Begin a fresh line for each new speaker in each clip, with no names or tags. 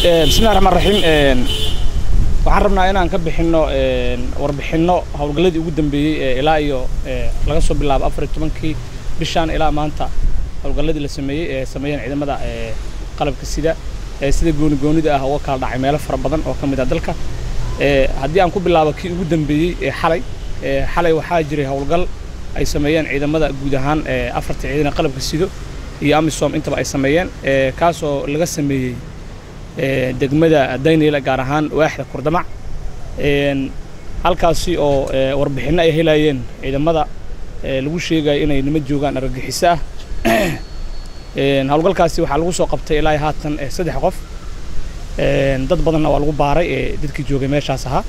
بسم الله الرحمن الرحيم waxaan rabnaa inaan ka bixino warbixino hawlgaladii ugu dambeeyay ilaa iyo laga soo bilaabo 14kii bishan ilaa maanta hawlgaladii la sameeyeen ciidamada qalabka sida gooni-goonida ah oo kala dhacay meelo fara badan oo kamid ah dalka haddii aan ku bilaabo kii ugu dambeeyay xalay waxaa jiray hawlgal ay sameeyeen ciidamada guud ahaan afarta ciidan qalabka sida iyo amisom intaba ay sameeyeen kaas oo laga sameeyay degmada Daynila gaar ahaan waaxda Kurdamac halkaasi oo warbixino ay helayeen ciidamada lagu sheegay inay nima joogaan argagixisa hawlgalkaasi waxa lagu soo qabtay ilaa haatan 3 qof dad badan waa lagu baaray dadkii joogay meeshaas ahaa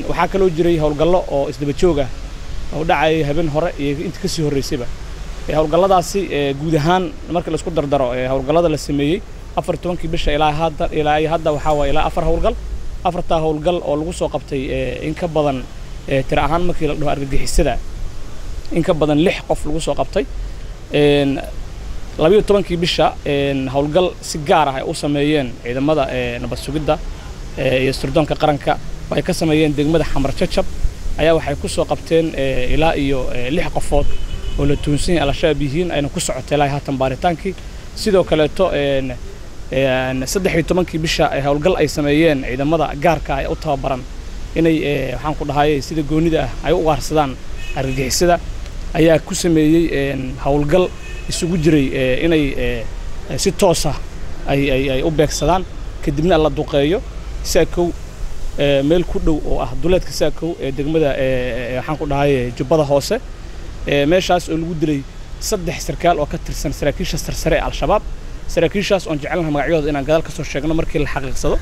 waxa kale oo jiray hawlgallo oo isdaba joog ah oo dhacay habeen hore iyo inta ka sii horeysayba hawlgalladaasi guud ahaan marka la isku dardaro hawlgallada la sameeyay 14kii bisha ilaa hadda waxa waa ilaa 4 hawlgal afarta hawlgal oo lagu soo qabtay in ka badan tir ahaan markii la dhaho argagixisada in ka badan 6 qof lagu soo qabtay 12kii bisha hawlgal si gaar ah ay u sameeyeen ciidamada nabad sugidda iyo sirdoonka qaranka ay ka sameeyeen degmada Xamar Jajab ayaa waxay ku soo qabteen ilaa iyo 6 qofood oo la tuunsan yahay al-shabaab ayna ku socotay ilaa haatan baaritaankii sidoo kale 13kii bisha hawlgal ay sameeyeen ciidamada gaarka ah ee u tababaran inay waxaan ku dhahay sida goonida ah ay u qaarsadaan argagixisada ayaa ku sameeyay hawlgal isugu jiray inay si toos ah ay u beegsadaan kadibna la duqeeyo saakow meel ku dhow oo ah duleedka saakow ee degmada waxaan ku dhahay jubbada hoose meeshaas oo lagu dilay 3 sarkaal oo ka tirsan saraakiisha sarsare ee al-shabaab saraakiishaas oo jecelnahay magacyadooda inaan gadaal ka soo sheegno markii la xaqiiqsado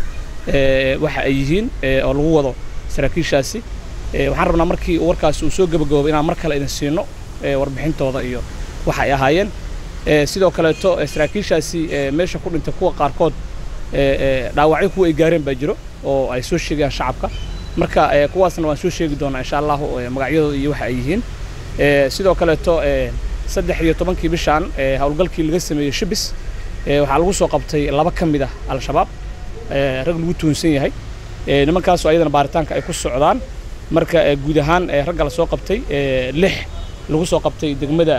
waxa ay yihiin oo lagu wado saraakiishaasi waxaan rabnaa markii warkaas uu soo gabagabo inaan mar kale idin siino warbixintooda iyo waxa ay ahaayeen sidoo kale saraakiishaasi meesha ku dhintay kuwa qaarkood dhaawacyo kuwa ay gaareen baa jiro oo ay soo sheegayaan shacabka marka kuwaasna waan soo sheegi doonaa insha Allah magacyadooda iyo waxa ay yihiin sidoo kale 13kii bishan hawlgalkii laga sameeyay Shibis waxa lagu soo qabtay 2 kamid ah al-shabaab rag lagu tuunsan yahay nimankaas oo ayadana baaritaanka ay ku socdaan marka guud ahaan rag la soo qabtay 6 lagu soo qabtay degmada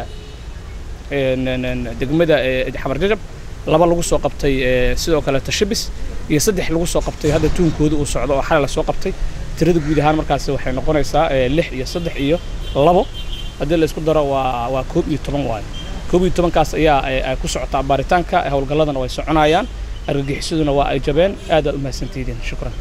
Xamar Jajab 2 lagu soo qabtay sidoo kale Shibis iyo 3 lagu soo qabtay hadda tuunkooda uu socdo oo xalay la soo qabtay tirada guud ahaan markaas waxay noqonaysaa 6 iyo 3 iyo 2 hadii la isku daro waa 11 waay 11 kaas ayaa ku socota baaritaanka hawlgaladana way soconayaan argagixisaduna waa ay jabeen aad u mahadsantihiin shukran